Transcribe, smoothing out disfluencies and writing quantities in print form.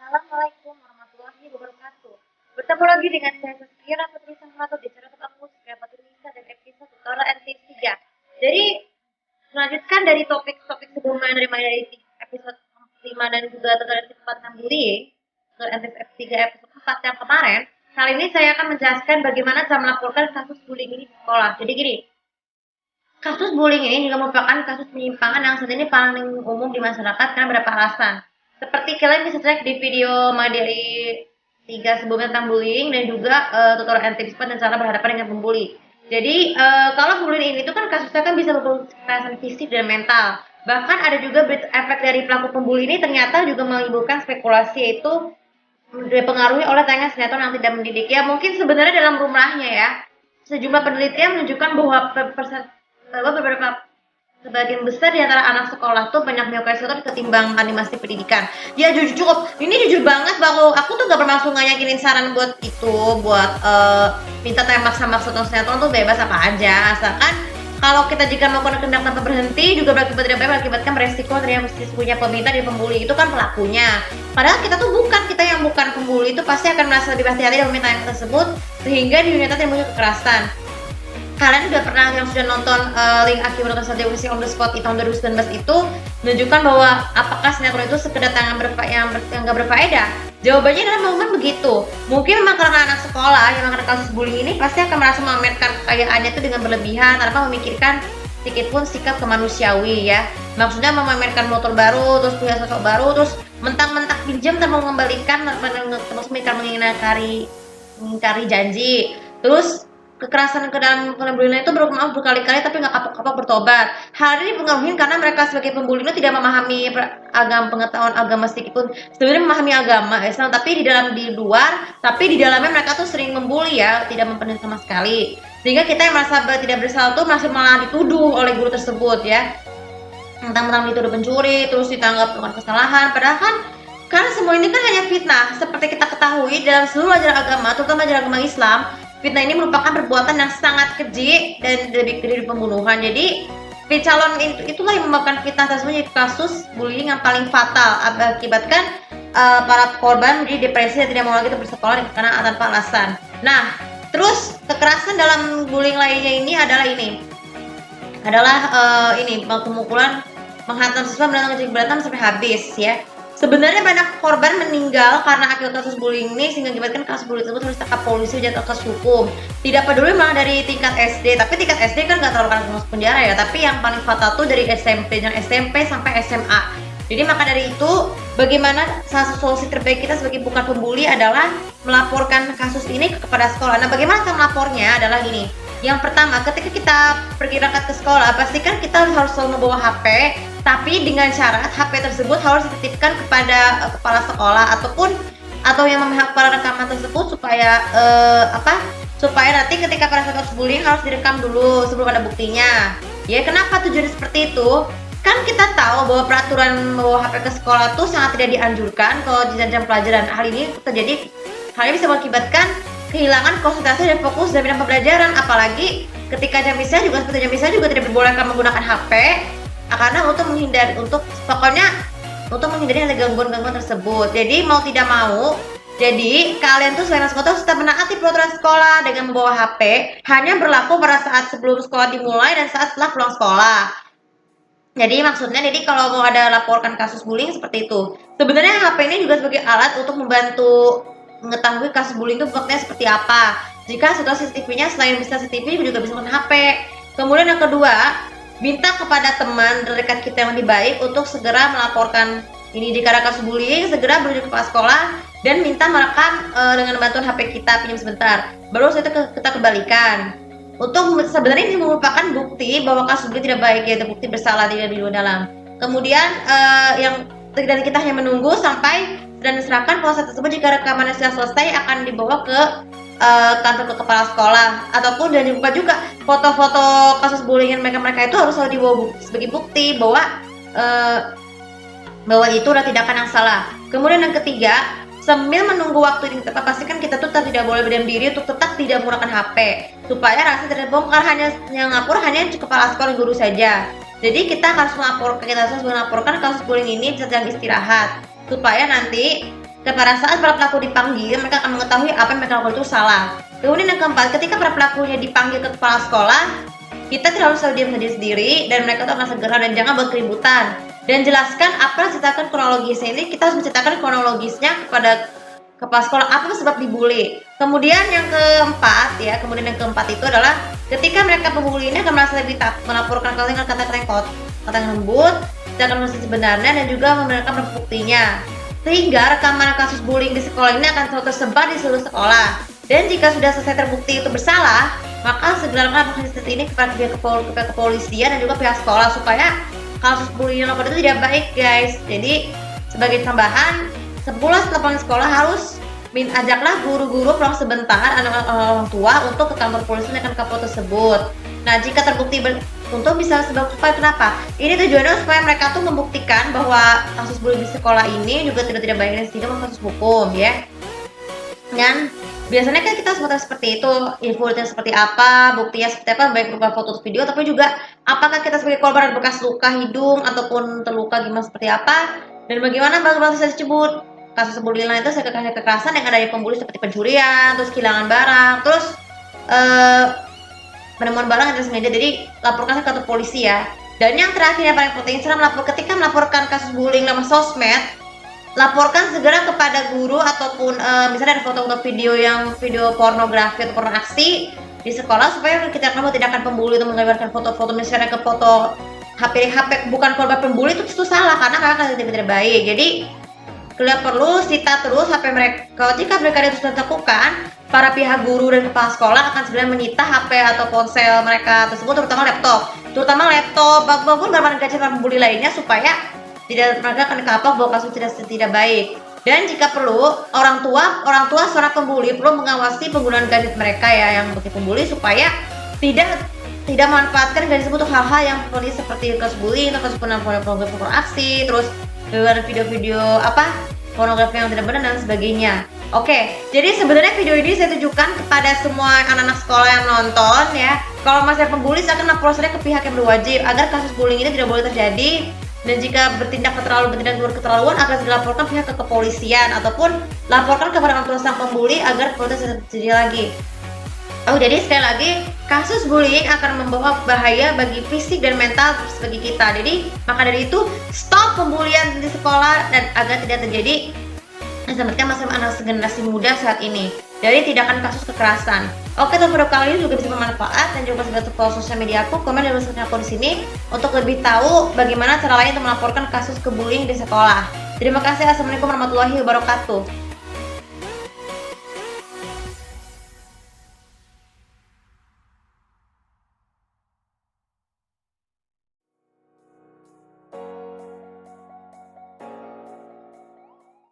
Assalamualaikum warahmatullahi wabarakatuh. Bertemu lagi dengan saya Saskia Putri Samrato di channel aku Saskia Putri Nisa dan episode tutorial NTS 3. Jadi melanjutkan dari topik-topik sebelumnya dari episode 5 dan juga tutorial 4 tentang bullying ke NTS 3 episode 4 yang kemarin. Kali ini saya akan menjelaskan bagaimana cara melaporkan kasus bullying ini di sekolah. Jadi gini, kasus bullying ini juga merupakan kasus penyimpangan yang saat ini paling umum di masyarakat karena beberapa alasan. Seperti kalian bisa cek di video materi 3 sebelumnya tentang bullying dan juga tutorial anti-ispat dan cara berhadapan dengan pembuli. Jadi kalau bullying ini tuh kan kasusnya kan bisa berkekerasan fisik dan mental. Bahkan ada juga efek dari pelaku pembuli ini ternyata juga menimbulkan spekulasi, yaitu dipengaruhi oleh tayangan sinetron yang tidak mendidik. Ya mungkin sebenarnya dalam rumahnya ya, sejumlah penelitian menunjukkan bahwa beberapa sebagian besar di antara anak sekolah tuh banyak menyukai ketimbang animasi pendidikan. Ya jujur cukup, ini jujur banget bahwa aku tuh gak bermaksud ngayakinin saran buat itu, buat minta tembak sama sinetron tuh bebas apa aja, asalkan kalau kita jika melakukan tindakan tanpa berhenti juga berakibat tidak baik, mengakibatkan beresiko dari yang sesungguhnya peminta dan pembuli itu kan pelakunya. Padahal kita tuh kita yang bukan pembuli itu pasti akan merasa lebih hati-hati dalam meminta yang tersebut, sehingga di dunia nyata timbul kekerasan. Kalian udah pernah yang sudah nonton link akibat nonton Saja Wisi on the Spot di tahun 2019 itu menunjukkan bahwa apakah sinetron itu sekedar tangan yang gak berfaedah? Jawabannya adalah memang begitu. Mungkin memang karena anak sekolah yang mengenai kasus bullying ini pasti akan merasa memamerkan kekayaannya itu dengan berlebihan tanpa memikirkan sedikit pun sikap kemanusiawi ya. Maksudnya memamerkan motor baru, terus punya sosok baru, terus mentang-mentang pinjam dan mau mengembalikan, terus mengingkari janji. Terus kekerasan ke dalam bullying itu berkali-kali tapi nggak kapok-kapok bertobat. Hal ini dipengaruhi karena mereka sebagai pembuli itu tidak memahami pengetahuan agama sedikit pun. Sebenarnya memahami agama Islam, tapi di luar, tapi di dalamnya mereka tuh sering membuli ya, tidak memperhatikan sama sekali. Sehingga kita yang merasa tidak bersalah tuh masih malah dituduh oleh guru tersebut ya. Mentang-mentang dituduh pencuri, terus ditanggap bukan kesalahan, padahal kan karena semua ini kan hanya fitnah. Seperti kita ketahui dalam seluruh ajaran agama, terutama ajaran agama Islam, fitnah ini merupakan perbuatan yang sangat keji dan lebih dari pembunuhan. Jadi calon itulah yang menyebabkan fitnah tersebut jadi kasus bullying yang paling fatal, akibatkan para korban menjadi depresi dan tidak mau lagi bersekolah karena tanpa alasan. Nah, terus kekerasan dalam bullying lainnya ini adalah pemukulan, menghantam siswa berantem sampai habis ya. Sebenarnya banyak korban meninggal karena akibat kasus bullying ini, sehingga mengakibatkan kasus bullying tersebut harus ditangkap polisi dan kasus hukum. Tidak peduli malah dari tingkat SD, tapi tingkat SD kan nggak terlalu kan masuk penjara ya, tapi yang paling fatal tuh dari SMP sampai SMA. Jadi maka dari itu, bagaimana salah satu solusi terbaik kita sebagai bukan pembuli adalah melaporkan kasus ini kepada sekolah. Nah, bagaimana cara melapornya adalah gini. Yang pertama, ketika kita pergi berangkat ke sekolah, pastikan kita harus selalu membawa HP, tapi dengan syarat HP tersebut harus dititipkan kepada kepala sekolah atau yang memihak para rekaman tersebut supaya supaya nanti ketika pada saat bullying harus direkam dulu sebelum ada buktinya. Ya, kenapa tujuannya seperti itu? Kan kita tahu bahwa peraturan membawa HP ke sekolah tuh sangat tidak dianjurkan kalau di jam pelajaran. Hal ini bisa mengakibatkan kehilangan konsentrasi dan fokus dalam bidang pembelajaran, apalagi ketika jam istirahat juga tidak diperbolehkan menggunakan HP karena untuk menghindari ada gangguan-gangguan tersebut. Jadi mau tidak mau, jadi kalian tuh selain sekolah tetap menaati peraturan sekolah dengan membawa HP, hanya berlaku pada saat sebelum sekolah dimulai dan saat setelah pulang sekolah. Jadi maksudnya, kalau mau ada laporkan kasus bullying seperti itu. Sebenarnya HP ini juga sebagai alat untuk membantu mengetahui kasus bullying itu bentuknya seperti apa. Jika setelah CCTV-nya selain bisa CCTV juga bisa menggunakan HP. Kemudian yang kedua, minta kepada teman terdekat kita yang lebih baik untuk segera melaporkan ini jika ada kasus bullying, segera menuju ke kepala sekolah dan minta merekam dengan bantuan HP kita, pinjam sebentar. Baru setelah itu kita kembalikan. Untuk sebenarnya ini merupakan bukti bahwa kasus bullying tidak baik, yaitu bukti bersalah tidak di dalam. Kemudian dan kita hanya menunggu sampai dan diserahkan proses tersebut. Jika rekamannya sudah selesai akan dibawa ke kantor ke kepala sekolah, ataupun dan juga foto-foto kasus bullying mereka itu harus selalu dibawa sebagai bukti bahwa itu adalah tindakan yang salah. Kemudian yang ketiga, sambil menunggu waktu ini tepat, pastikan kita tuh tidak boleh berdiam diri untuk tetap tidak menggunakan HP supaya rasa tidak bongkar hanya yang ngapur hanya kepala sekolah dan guru saja. Jadi kita harus melaporkan kasus bullying ini bisa jam istirahat supaya nanti Dan pada saat para pelaku dipanggil, mereka akan mengetahui apa yang mereka lakukan itu salah. Kemudian yang keempat, ketika para pelakunya dipanggil ke kepala sekolah, kita tidak harus selalu diam sendiri dan mereka tuh akan segera dan jangan buat keributan. Dan jelaskan apa yang ceritakan kronologisnya ini, kita harus menceritakan kronologisnya kepada kepala sekolah apa sebab dibully. Kemudian yang keempat itu adalah ketika mereka pembuli ini akan merasa lebih melaporkan kata-kata yang lembut, dan kondisi sebenarnya dan juga memberikan buktinya. Sehingga rekaman kasus bullying di sekolah ini akan selalu tersebar di seluruh sekolah. Dan jika sudah selesai terbukti itu bersalah, maka segera laporkan kasus ini kepada pihak kepolisian dan juga pihak sekolah supaya kasus bullying yang itu tidak baik, guys. Jadi sebagai tambahan, sepulang laporan sekolah harus ajaklah guru-guru pulang sebentar orang tua untuk ke kantor polisi dan kapol tersebut. Nah, jika terbukti untuk bisa sebab kenapa? Ini tujuannya supaya mereka tuh membuktikan bahwa kasus bullying di sekolah ini juga tidak baik sehingga kasus hukum, ya. Dan biasanya kan kita seperti itu, infonya seperti apa, buktinya seperti apa, baik berupa foto atau video, tapi juga apakah kita sebagai korban bekas luka hidung ataupun terluka gimana seperti apa, dan bagaimana bagaimana bisa disebut kasus bullying lain itu kekerasan yang ada di pembuli seperti pencurian, terus kehilangan barang, terus penemuan barang yang sengaja. Jadi laporkan ke kantor polisi, ya. Dan yang terakhir yang paling penting, ketika melaporkan kasus bullying lewat sosmed, laporkan segera kepada guru ataupun misalnya ada foto atau video pornografi atau porno aksi di sekolah supaya kita tidak akan pembuli itu mengeluarkan foto-foto misalnya ke foto HP bukan korban pembuli itu salah karena kakak tidak baik. Jadi kalian perlu sita terus HP mereka. Jika mereka itu sudah dilakukan, para pihak guru dan kepala sekolah akan segera menyita HP atau ponsel mereka tersebut, terutama laptop maupun barang gadget pembuli lainnya supaya tidak mereka akan kapok bahwa kasus tidak baik. Dan jika perlu, orang tua seorang pembuli perlu mengawasi penggunaan gadget mereka, ya, yang bagi pembuli supaya tidak memanfaatkan gadget untuk hal-hal yang seperti kasus bullying atau kasus pornografi aksi, terus video-video pornografi yang tidak benar dan sebagainya. Oke, jadi sebenarnya video ini saya tujukan kepada semua anak-anak sekolah yang nonton, ya. Kalau masalah pembuli, saya akan laporkannya ke pihak yang berwajib agar kasus bullying ini tidak boleh terjadi. Dan jika bertindak luar keterlaluan akan dilaporkan pihak ke kepolisian ataupun laporkan kepada orang tua sang pembuli agar proses tidak terjadi lagi. Jadi sekali lagi, kasus bullying akan membawa bahaya bagi fisik dan mental bagi kita. Jadi maka dari itu stop pembulian di sekolah dan agar tidak terjadi selamatkan masa anak generasi muda saat ini dari tindakan kasus kekerasan. Oke, video kali ini juga bisa bermanfaat dan juga bisa follow sosial media aku, komen dan tuliskan aku di sini untuk lebih tahu bagaimana cara lain untuk melaporkan kasus bullying di sekolah. Terima kasih. Assalamualaikum warahmatullahi wabarakatuh.